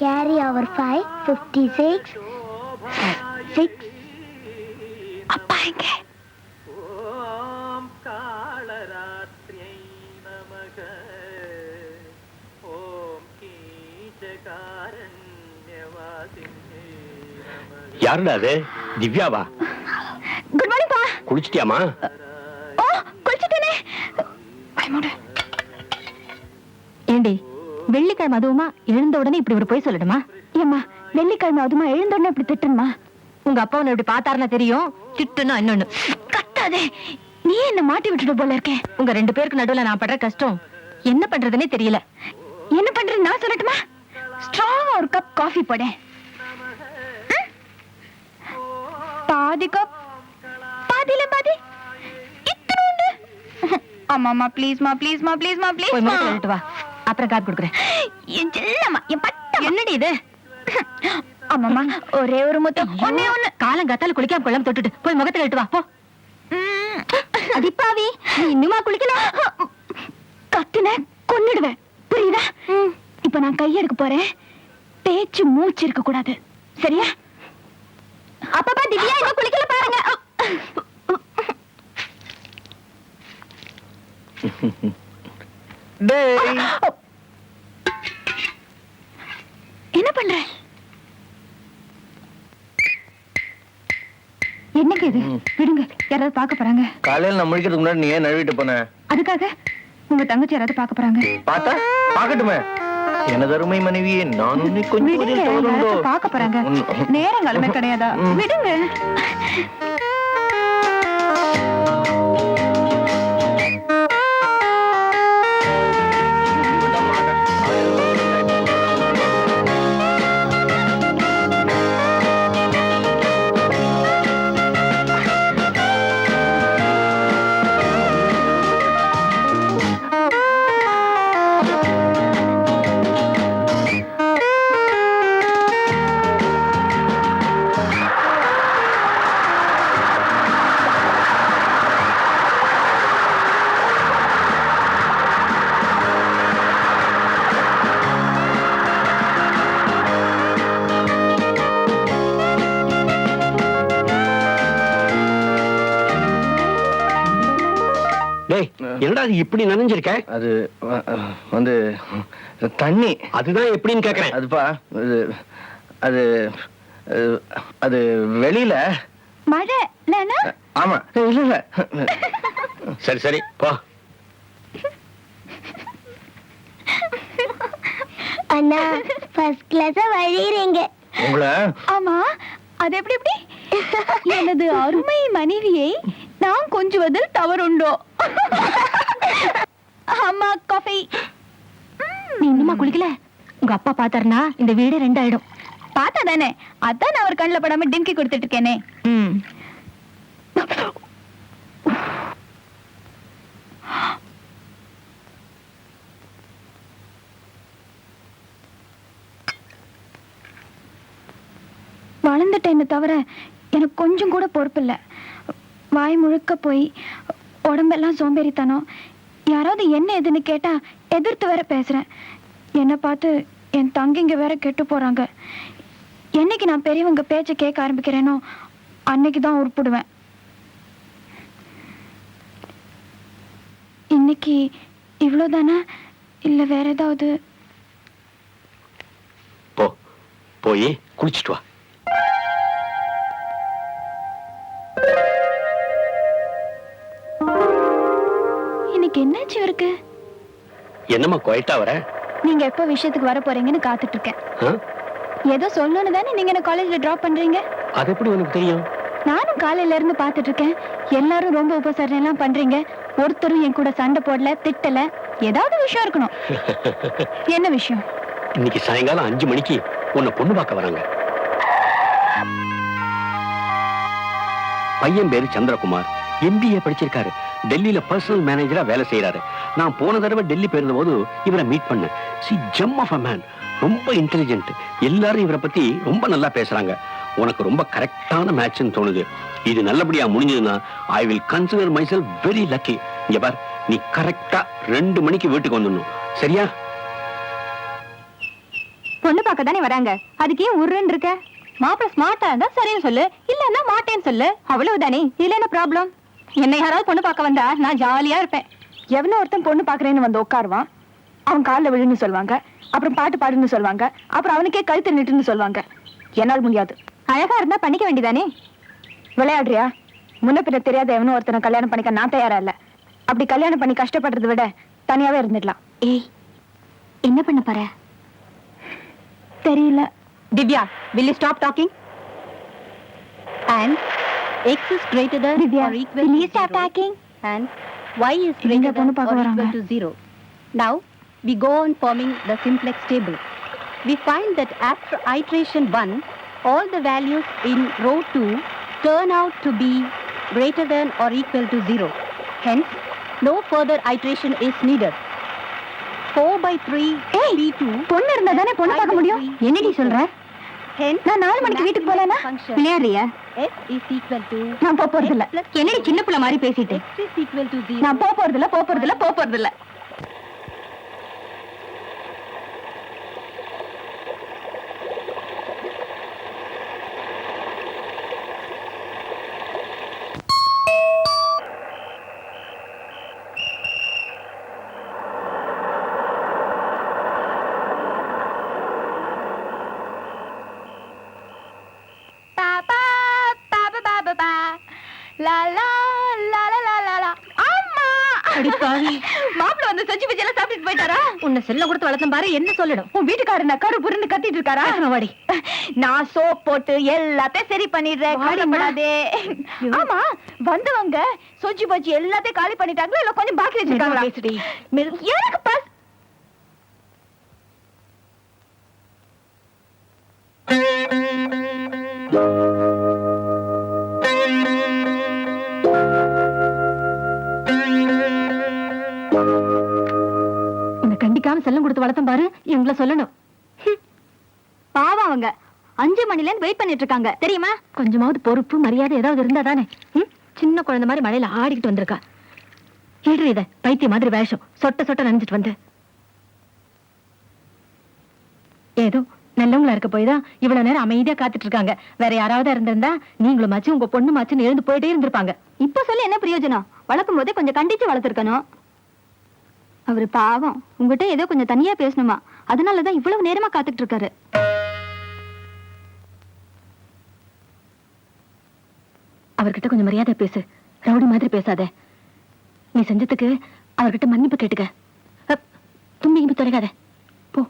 Carry over 5, 56, 6. அப்பா எங்க? யாருடா அது? திவ்யாவா? குட் மார்னிங் பா. குளிச்சிட்டியாமா? ஓ, குளிச்சிட்டேனே. ஏண்டி, வெள்ளிக்கிழமை அதுவுமா எழுந்த உடனே இப்படி ஒரு போய் சொல்லணுமா? ஏம்மா, வெள்ளிக்கிழமை அதுமா எழுந்த உடனே இப்படி திட்டணுமா? உங்க அப்பா உன்னை இப்படி பார்த்தாருன்னா தெரியும், திட்டுனா இன்னொன்னு. கத்தாதே, நீ என்ன மாட்டி விட்டுட்டு போல இருக்கேன். உங்க 2 பேருக்கு நடுவுல நான் படுற கஷ்டம் என்ன பண்றதுன்னே தெரியல. என்ன பண்றது நான் சொல்லட்டுமா? ஸ்ட்ராங்கா ஒரு கப் காஃபி போட. பாதி கப், பாதியில பாதி. இத்தனோண்டு. அம்மா ப்ளீஸ்மா ப்ளீஸ்மா ப்ளீஸ்மா ப்ளீஸ். போய் முதல்ல எழுட்டு வா, அப்புறம் காப்பி கொடுக்குறேன். என் செல்லம்மா, என் பட்டம். என்னடி இது? அம்மாமா, ஒரே ஒரு முத்தம். ஒண்ணே ஒண்ணு. காலங்காத்தால குளிக்காம கொள்ளாம தொட்டுட்டு போய் முகத்தை எழுட்டு வா போ. அதிப்பாவி, நீ இன்னுமா குளிக்கல? கத்துன கொன்னுடுவேன், புரியுதா? இப்ப நான் கையெடுக்க போறேன். பேச்சு மூச்சு இருக்க கூடாது, சரியா? அப்பப்பா திவ்யா இன்னும் குளிக்கல பாருங்க. என்ன பண்ற? என்னங்க இது? விடுங்க, யாராவது பார்க்க போறாங்க. காலையில நான் முடிக்கிறதுக்கு முன்னாடி நீ ஏன் நழுவிட்டு போன? அதுக்காக உங்க தங்கச்சி யாராவது பார்க்க போறாங்க. பார்த்தா பார்க்கட்டுமே. எனது அருமை மனைவியே, நான் உன்னை கொஞ்சம் பார்க்க போறாங்க. நேரங்காலமே கிடையாதா? விடுங்க. என்னடா இப்படி நனைஞ்சிருக்க? அது வந்து தண்ணி. அதுதான் எப்படின்னு கேக்குறேன். அதுப்பா, அது அது வெளியில மழை. ஆமா, இல்ல இல்ல. சரி சரி போ. அண்ணா, ஃபர்ஸ்ட் கிளாஸ் வழியறீங்க. உங்களை? ஆமா, அது எப்படி எப்படி? எனது அருமை மனைவியை நான் கொஞ்சுவதில் தவறுண்டோ? அம்மா காஃபி. நீ இன்னுமா குளிக்கல? உங்க அப்பா பார்த்தாருனா இந்த வீடு 2 ஆயிடும். பார்த்தா தானே, அதான் நான் அவர் கண்ணில் படாம டிம்கி கொடுத்துட்டு இருக்கேனே. வளர்ந்துட்டேன்னு தவிர எனக்கு கொஞ்சம் கூட பொறுப்பு இல்லை. வாய் முழுக்க போய் உடம்பெல்லாம் சோம்பேறித்தனம். யாராவது என்ன எதுன்னு கேட்டா எதிர்த்து வேற பேசுறேன். என்னை பார்த்து என் தங்கிங்க வேற கெட்டு போறாங்க. என்னைக்கு நான் பெரியவங்க பேச்ச கேட்க ஆரம்பிக்கிறேனோ அன்னைக்கு தான் உருப்பிடுவேன். இன்னைக்கு இவ்வளவுதானா இல்ல வேற ஏதாவது? போய் குளிச்சுட்டு வா. இன்னைக்கு என்னாச்சு இருக்கு? என்னம்மா குவைட்டா வர? நீங்க எப்ப விஷயத்துக்கு வர போறீங்கன்னு காத்துட்டு இருக்கேன். ஏதோ சொல்லணும்னு தானே நீங்க என்ன காலேஜ்ல டிராப் பண்றீங்க. அது எப்படி உனக்கு தெரியும்? நானும் காலையில இருந்து பாத்துட்டு இருக்கேன். எல்லாரும் ரொம்ப உபசரணை எல்லாம் பண்றீங்க. ஒருத்தரும் என் கூட சண்டை போடல, திட்டல. ஏதாவது விஷயம் இருக்கணும். என்ன விஷயம்? இன்னைக்கு சாயங்காலம் 5 மணிக்கு உன்னை பொண்ணு பார்க்க வராங்க. பையன் பேரு சந்திரகுமார், MBA படிச்சிருக்காரு. டெல்லியில பர்சனல் மேனேஜரா வேலை செய்யறாரு. நான் போன தடவை டெல்லி போயிருந்த போது இவரை மீட் பண்ணேன். She gem of a man. ரொம்ப இன்டெலிஜென்ட். எல்லாரும் இவரை பத்தி ரொம்ப நல்லா பேசுறாங்க. உனக்கு ரொம்ப கரெக்டான மேட்ச்னு தோணுது. இது நல்லபடியா முடிஞ்சதுன்னா I will consider myself very lucky. இங்க பார், நீ கரெக்டா 2 மணிக்கு வீட்டுக்கு வந்துடணும், சரியா? பொண்ணு பார்க்க தானே வராங்க, அதுக்கு ஏன் உருன்னு இருக்க? மாப்பிள்ள ஸ்மார்ட்டா இருந்தா சரின்னு சொல்லு, இல்லன்னா மாட்டேன்னு சொல்லு, அவ்வளவுதானே. இதுல என்ன ப்ராப்ளம்? என்னை யாராவது பொண்ணு பார்க்க வந்தா நான் ஜாலியா இருப்பேன். எவனோ ஒருத்தன் பொண்ணு பாக்குறேன்னு வந்து உட்காருவான், அவன் காலில் விழுன்னு சொல்லுவாங்க, அப்புறம் பாட்டு பாடுன்னு சொல்லுவாங்க, அப்புறம் அவனுக்கே கழுத்து நிட்டுன்னு சொல்லுவாங்க. என்னால் முடியாது. அழகா இருந்தா பண்ணிக்க வேண்டியதானே. விளையாடுறியா? முன்ன பின்ன தெரியாத எவனோ ஒருத்தனை கல்யாணம் பண்ணிக்க நான் தயாரா இல்ல. அப்படி கல்யாணம் பண்ணி கஷ்டப்படுறதை விட தனியாவே இருந்துடலாம். ஏய், என்ன பண்ண போற? தெரியல. Divya, will you stop talking? And x is greater than Divya, or equal will to you stop 0 talking? and y is greater than or equal to 0. Now we go on forming the simplex table. We find that after iteration 1, all the values in row 2 turn out to be greater than or equal to 0. Hence, no further iteration is needed. 4/3 P2 பொண்ணு இருந்தா தானே பொண்ணு பார்க்க முடியும். என்னடி சொல்ற? நான் 4 மணிக்கு வீட்டுக்கு போலனா விளையாடுறியா? x is equal to நான் போறது இல்ல. என்னடி சின்ன புள்ள மாதிரி பேசிட்டு? x is equal to 0. நான் போறது இல்ல. மாப்பிள்ள வந்து செஞ்சு வச்சு எல்லாம் சாப்பிட்டு போயிட்டாரா? உன்னை செல்ல கொடுத்து வளர்த்தம் பாரு, என்ன சொல்லணும்? உன் வீட்டுக்காரர் நக்காரு புருன்னு கத்திட்டு இருக்காரா? வாடி, நான் சோப் போட்டு எல்லாத்தையும் சரி பண்ணிடுறேன், கவலைப்படாதே. ஆமா, வந்தவங்க சொஜி பஜ்ஜி எல்லாத்தையும் காலி பண்ணிட்டாங்களா இல்ல கொஞ்சம் பாக்கி வச்சிருக்காங்களா? எனக்கு பாஸ் கண்டிக்காம செல்லம் கொடுத்து வளர்த்தம் பாரு, இவங்கள சொல்லணும். பாவம், அவங்க 5 மணில இருந்து வெயிட் பண்ணிட்டு இருக்காங்க தெரியுமா? கொஞ்சமாவது பொறுப்பு மரியாதை ஏதாவது இருந்தா தானே. சின்ன குழந்தை மாதிரி மழையில ஆடிக்கிட்டு வந்திருக்கா. இடுற இத பைத்திய மாதிரி வேஷம், சொட்ட நினைச்சிட்டு வந்து ஏதோ நல்லவங்களா இருக்க போய்தான் இவ்வளவு நேரம் அமைதியா காத்துட்டு இருக்காங்க. வேற யாராவது இருந்திருந்தா நீங்களும் மாச்சு உங்க பொண்ணு மாச்சுன்னு எழுந்து போயிட்டே இருந்திருப்பாங்க. இப்ப சொல்லி என்ன பிரயோஜனம்? வளர்க்கும் போதே கொஞ்சம் கண்டிச்சு வளர்த்திருக்கணும். அவரு பாவம், உங்ககிட்ட ஏதோ கொஞ்சம் தனியா பேசணுமா, அதனாலதான் இவ்வளவு நேரமா காத்துட்டு இருக்காரு. அவர்கிட்ட கொஞ்சம் மரியாதை பேசு, ரவுடி மாதிரி பேசாத. நீ செஞ்சதுக்கு அவர்கிட்ட மன்னிப்பு கேட்டுக்க. தும்பி இம்பி தொலைகாத, போ.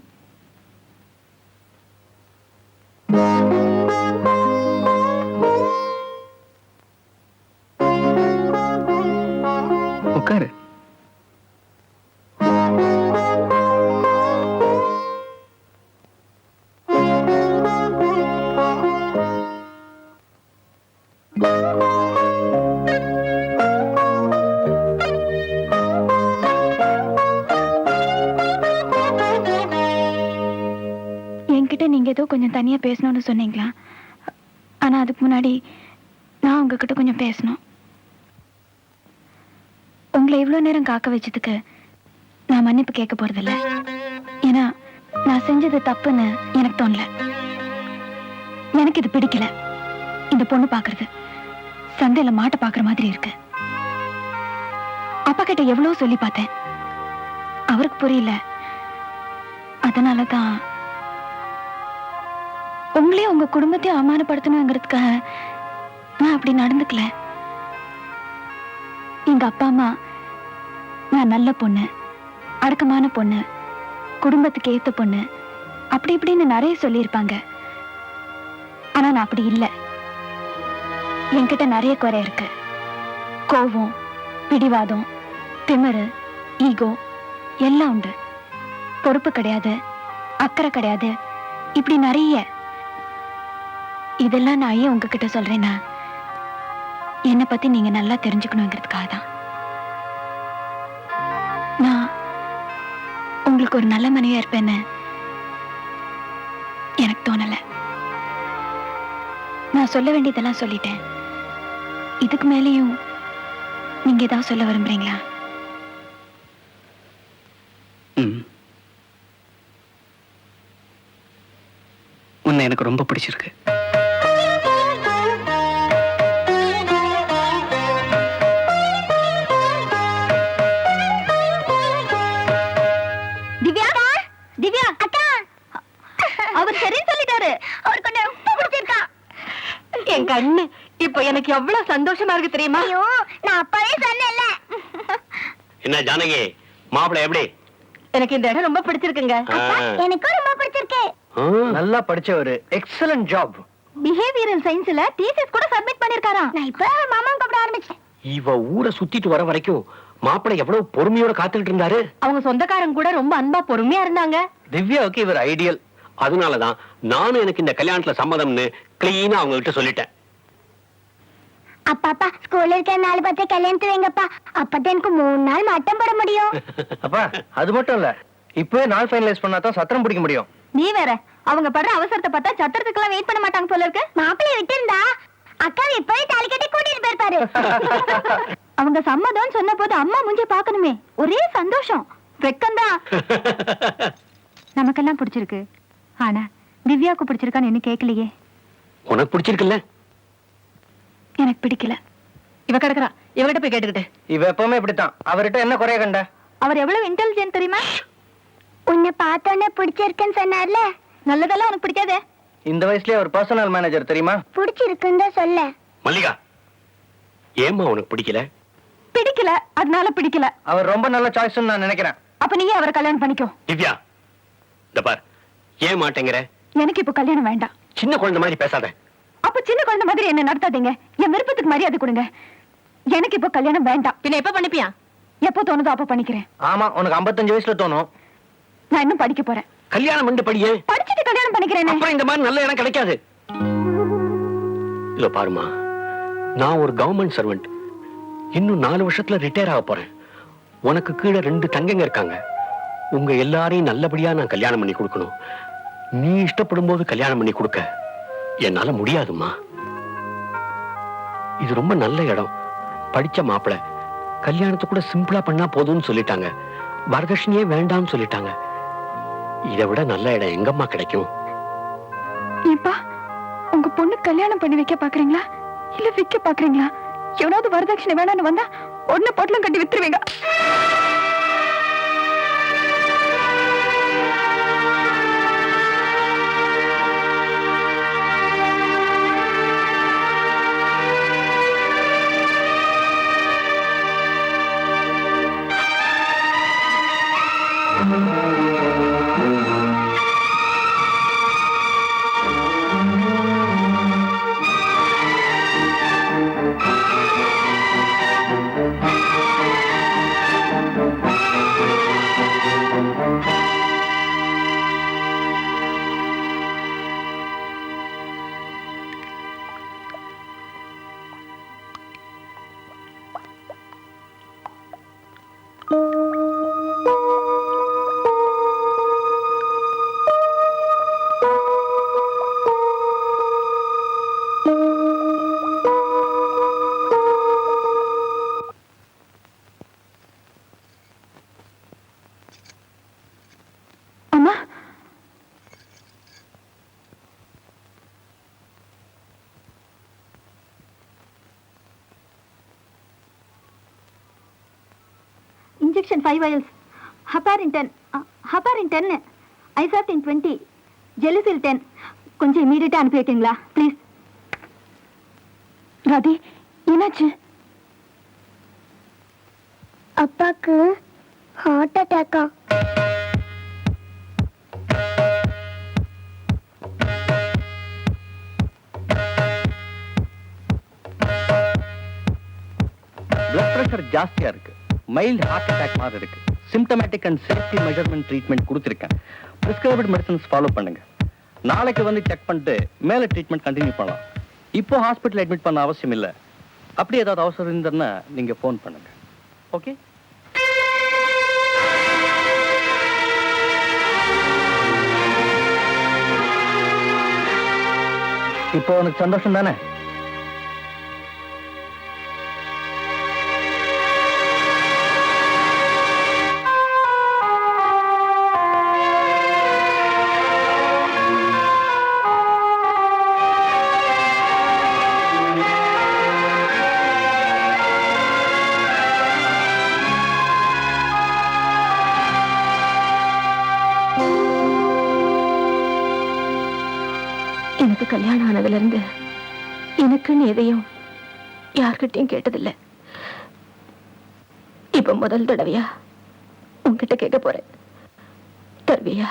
உட்காரு. என்கிட்ட நீங்க ஏதோ கொஞ்சம் தனியா பேசணும்னு சொன்னீங்களா? ஆனா அதுக்கு முன்னாடி நான் உங்ககிட்ட கொஞ்சம் பேசணும். உங்களை இவ்வளவு நேரம் காக்க வச்சதுக்கு நான் மன்னிப்பு கேட்க போறதில்ல. ஏன்னா நான் செஞ்சது தப்புன்னு எனக்கு தோணல. எனக்கு இது பிடிக்கல. இந்த பொண்ணு பாக்குறது சந்தையில மாட்டை பாக்குற மாதிரி இருக்கு. அப்பா கிட்ட எவ்வளவு சொல்லி பார்த்தேன், அவருக்கு புரியல. அதனாலதான் உங்களையும் உங்க குடும்பத்தையும் அவமானப்படுத்தணுங்கிறதுக்காக நான் அப்படி நடந்துக்கல. எங்க அப்பா அம்மா நான் நல்ல பொண்ணு, அடக்கமான பொண்ணு, குடும்பத்துக்கு ஏத்த பொண்ணு, அப்படி இப்படின்னு நிறைய சொல்லியிருப்பாங்க. ஆனா நான் அப்படி இல்லை. என்கிட்ட நிறைய குறை இருக்கு. கோபம், பிடிவாதம், திமிரு, ஈகோ எல்லாம் உண்டு. பொறுப்பு கிடையாது, அக்கறை கிடையாது, இப்படி நிறைய. இதெல்லாம் நான் ஏன் உங்ககிட்ட சொல்றேன்னா, என்னை பத்தி நீங்க நல்லா தெரிஞ்சுக்கணுங்கிறதுக்காக தான். நான் உங்களுக்கு ஒரு நல்ல மனைவியா இருப்பேன்னு எனக்கு தோணல. நான் சொல்ல வேண்டியதெல்லாம் சொல்லிட்டேன். இதுக்கு மேலேயும் நீங்க ஏதாவது சொல்ல விரும்புறீங்களா? உன்னை எனக்கு ரொம்ப பிடிச்சிருக்கு. திவ்யா திவ்யா அக்கா அவர் சரின்னு சொல்லிட்டாரு. அவர் கொஞ்சம் ரொம்ப பிடிச்சிருக்கா. என் கண்ணு இப்ப எனக்கு எவ்வளவு சந்தோஷமா இருக்கு தெரியுமா? ஐயோ நான் அப்பவே சொன்னேன்ல. என்ன ஜானகி, மாப்பிள்ளை எப்படி? எனக்கு இந்த இடம் ரொம்ப பிடிச்சிருக்குங்க. எனக்கும் ரொம்ப பிடிச்சிருக்கு. நல்லா படிச்சவரு, எக்ஸலன்ட் ஜாப். பிஹேவியரல் சயின்ஸ்ல தீசிஸ் கூட சப்மிட் பண்ணிருக்காராம். நான் இப்ப மாமா கூப்பிட ஆரம்பிச்சேன். இவ ஊரை சுத்திட்டு வர வரைக்கும் மாப்பிள்ளை எவ்வளவு பொறுமையோட காத்துக்கிட்டு இருந்தாரு. அவங்க சொந்தக்காரங்க கூட ரொம்ப அன்பா பொறுமையா இருந்தாங்க. திவ்யாவுக்கு இவர் ஐடியல். அதனாலதான் நானும் எனக்கு இந்த கல்யாணத்துல சம்மதம்னு கிளீனா அவங்க கிட்ட சொல்லிட்டேன். அப்பா ஸ்கூல்ல இருக்க 4-10 கல்யாணத்து வைங்கப்பா. அப்பதான் எனக்கு 3 நாள் மட்டம் போட முடியும். அப்பா அது மட்டும் இல்ல, இப்பவே நாள் ஃபைனலைஸ் பண்ணாதான் சத்திரம் பிடிக்க முடியும். நீ வேற, அவங்க படுற அவசரத்தை பார்த்தா சத்திரத்துக்கெல்லாம் வெயிட் பண்ண மாட்டாங்க போல இருக்கு. மாப்பிள்ளைய விட்டு இருந்தா அக்காவை இப்பவே தாலி கட்டி கூட்டிட்டு போயிருப்பாரு. அவங்க சம்மதம் சொன்ன போது அம்மா முஞ்ச பாக்கணுமே, ஒரே சந்தோஷம். வெக்கம்தான். நமக்கெல்லாம் பிடிச்சிருக்கு, ஆனா திவ்யாவுக்கு பிடிச்சிருக்கான்னு என்ன கேட்கலையே. உனக்கு பிடிச்சிருக்குல்ல? எனக்கு பிடிக்கல. இவ கிடக்குறா, இவகிட்ட போய் கேட்டுக்கிட்டு. இவ எப்பவுமே இப்படித்தான். அவர்கிட்ட என்ன குறைய கண்ட? அவர் எவ்வளவு இன்டெலிஜென்ட் தெரியுமா? உன்னை பார்த்தோன்னே பிடிச்சிருக்குன்னு சொன்னார்ல, நல்லதெல்லாம் உனக்கு பிடிக்காதே. இந்த வயசுலயே அவர் பர்சனல் மேனேஜர் தெரியுமா? பிடிச்சிருக்குன்னு தான் சொல்ல. மல்லிகா, ஏம்மா உனக்கு பிடிக்கல? பிடிக்கல, அதனால பிடிக்கல. அவர் ரொம்ப நல்ல சாய்ஸ் நான் நினைக்கிறேன். அப்ப நீயே அவரை கல்யாணம் பண்ணிக்கோ. திவ்யா, இந்த பார், ஏன் மாட்டேங்கிற? எனக்கு இப்போ கல்யாணம் வேண்டாம். சின்ன குழந்தை மாதிரி பேசாத. அப்ப சின்ன குழந்தை மாதிரி என்ன நடத்தாதீங்க. என் விருப்பத்துக்கு மரியாதை கொடுங்க. எனக்கு இப்போ கல்யாணம் வேண்டாம். பின்ன எப்ப பண்ணிப்பியா? எப்போ தோணுதோ அப்ப பண்ணிக்கிறேன். ஆமா, உனக்கு 55 வயசுல தோணும். நான் இன்னும் படிக்க போறேன். கல்யாணம் பண்ணி படியே. படிச்சுட்டு கல்யாணம் பண்ணிக்கிறேன். அப்புறம் இந்த மாதிரி நல்ல இடம் கிடைக்காது. இதோ பாருமா, நான் ஒரு கவர்மெண்ட் சர்வெண்ட். இன்னும் 4 வருஷத்துல ரிட்டையர் ஆக போறேன். உனக்கு கீழே 2 தங்கைங்க இருக்காங்க. உங்க எல்லாரையும் நல்லபடியா நான் கல்யாணம் பண்ணி கொடுக்கணும். நீ இஷ்டப்படும் போது கல்யாணம் பண்ணி கொடுக்க என்னால முடியாதுமா. இது ரொம்ப நல்ல இடம். படிச்ச மாப்பிள, கல்யாணத்தை கூட சிம்பிளா பண்ணா போதும்னு சொல்லிட்டாங்க. வரதட்சணையே வேண்டாம்னு சொல்லிட்டாங்க. இதை விட நல்ல இடம் எங்கம்மா கிடைக்கும்? ஏப்பா, உங்க பொண்ணு கல்யாணம் பண்ணி வைக்க பாக்குறீங்களா இல்ல விக்க பாக்குறீங்களா? எவனாவது வரதட்சணை வேணான்னு வந்தா உடனே பொட்டலம் கட்டி வித்துருவீங்க. Injection 5 vials, heparin 10, heparin 10, isaptin 20, Gelusil 10. கொஞ்சம் இமீடியட்டா அனுப்பி வைக்கீங்களா ப்ளீஸ்? ராதி, என்னாச்சு? அப்பாக்கு ஹார்ட் அட்டாக்கா? பிளட் பிரஷர் ஜாஸ்தியா இருக்கு. மைல்ட் ஹார்ட் அட்டாக் மாதிரி இருக்கு. Symptomatic and safety measurement treatment கொடுத்துருக்கேன். பிரிஸ்கிரைப்டு மெடிசன்ஸ் ஃபாலோ பண்ணுங்க. நாளைக்கு வந்து செக் பண்ணிட்டு மேல ட்ரீட்மெண்ட் கண்டினியூ பண்ணலாம். இப்போ ஹாஸ்பிட்டல் அட்மிட் பண்ண அவசியம் இல்லை. அப்படி ஏதாவது அவசரம் இருந்ததுன்னா நீங்க ஃபோன் பண்ணுங்க. ஓகே? இப்போ உனக்கு சந்தோஷம் தானே? எனக்கு கல்யாணம் ஆனதுல இருந்து எனக்குன்னு எதையும் யார்கிட்டயும் கேட்டதில்லை. இப்ப முதல் தடவையா உன்கிட்ட கேட்க போறேன். தருவியா?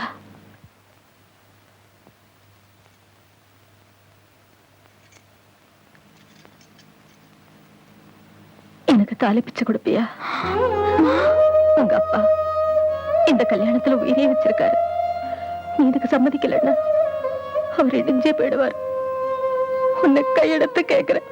எனக்கு தாலி பிச்சை கொடுப்பியா? உங்க அப்பா இந்த கல்யாணத்துல உயிரே வச்சிருக்காரு. நீ இதுக்கு சம்மதிக்கலன்னா அவர் இடிஞ்சே போயிடுவார். உன்னை கையெடுத்து கேட்கிறேன்.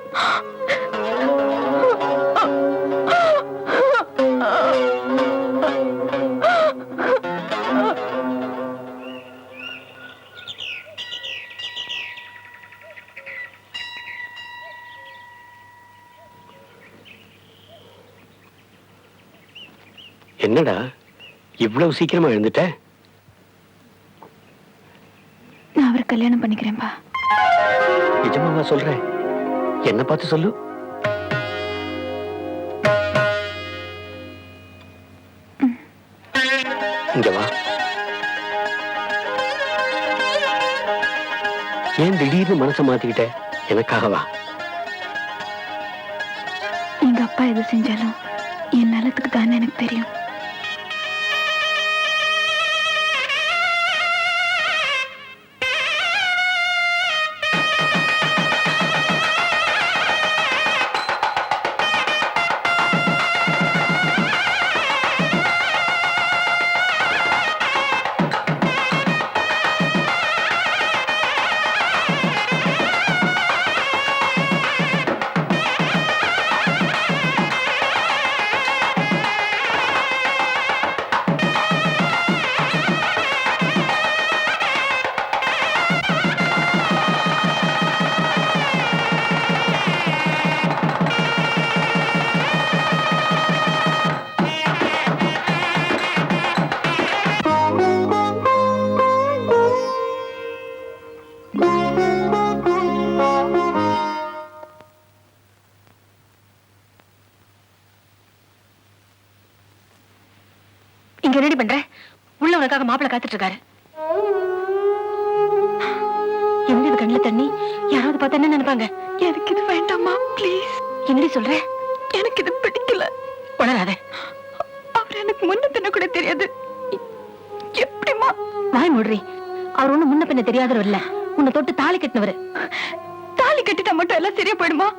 என்னடா இவ்வளவு சீக்கிரமா எழுந்துட்ட? நான் அவரை கல்யாணம் பண்ணிக்கிறேன்பா. நிஜமாவா சொல்றேன்? என்ன பார்த்து சொல்லு. இங்க வா. ஏன் திடீர்னு மனசை மாத்திக்கிட்ட? எனக்காக வா. எங்க அப்பா எது செஞ்சாலும் என் நலத்துக்கு தானே எனக்கு தெரியும். இங்க ரெடி பண்ற. உள்ள உனக்காக மாப்பிள்ளை காத்துட்டு இருக்காரு. என்னடி இது கண்ணுல தண்ணி? யாராவது பார்த்தா என்ன நினைப்பாங்க? எனக்கு இது வேண்டாமா ப்ளீஸ். என்னடி சொல்ற? எனக்கு இது பிடிக்கல. உணராத. அவர் எனக்கு முன்ன பின்ன கூட தெரியாது. எப்படிமா? வாய் மூடுறி. அவர் ஒண்ணு முன்ன பின்ன தெரியாதவர் இல்ல. உன்னை தொட்டு தாலி கட்டினவரு. தாலி கட்டிட்டா மட்டும் எல்லாம் சரியா போயிடுமா?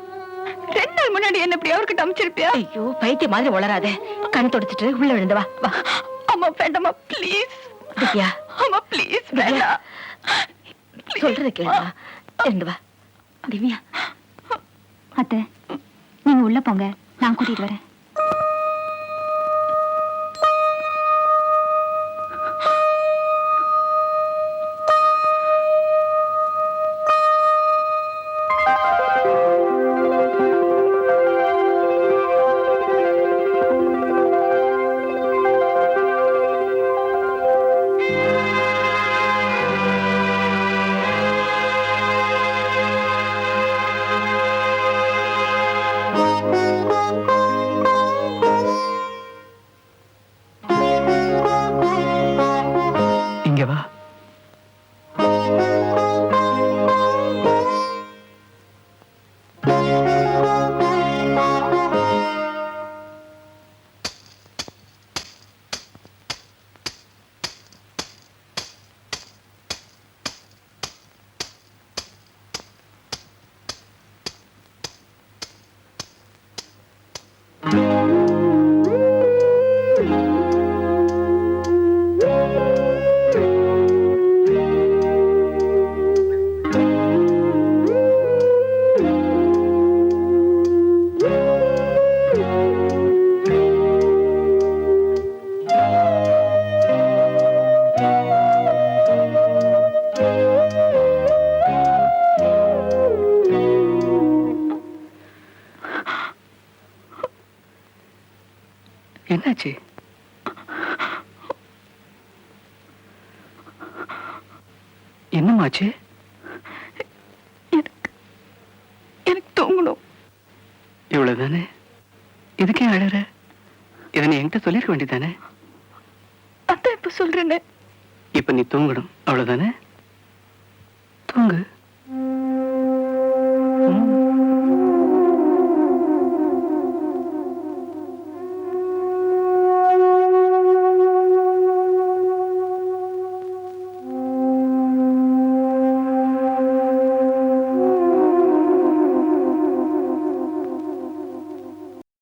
2 நாள் முன்னாடி என்ன இப்படி அவர்கிட்ட அமைச்சிருப்பியா? ஐயோ பைத்திய மாதிரி உளராத. கண் தொடச்சிட்டு உள்ள விழுந்து வா. வா. அம்மா வேண்டாமா ப்ளீஸ். திவ்யா, அம்மா ப்ளீஸ் வேண்டாம். சொல்றத கேளுமா. எழுந்து வா. திவ்யா அத்தை, நீங்க உள்ள போங்க, நான் கூட்டிட்டு வரேன். இங்க வா. என்னாச்சு? என்னமாச்சு? எனக்கு தூங்கணும். இவ்வளவுதானே? இதுக்கே அழற? இதை நீ என்கிட்ட சொல்லிருக்க வேண்டியதானே? அதான் இப்ப சொல்றேன்னு. இப்ப நீ தூங்கணும், அவ்வளவுதானே? தூங்கு.